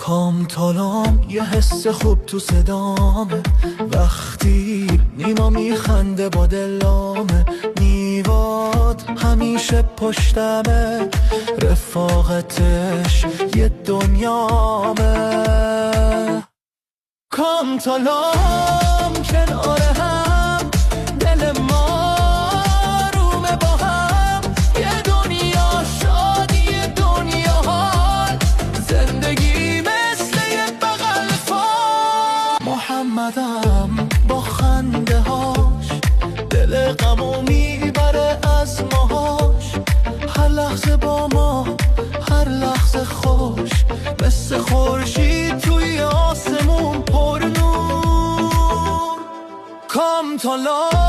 کام تالام یه حس خوب تو صدامه، وقتی نیما میخنده با دلامه، نیواد همیشه پشتمه، رفاقتش یه دنیامه. کام تالام کنار هم، دل ما رومه با هم، یه دنیا شادی یه دنیا حال، زندگی مثل یه بغل فال. محمدم با خنده هاش دل غمو میبره از ماهاش، هر لحظه با ما هر لحظه خوش، مثل خورشید توی آسمون پر نور. کام تالام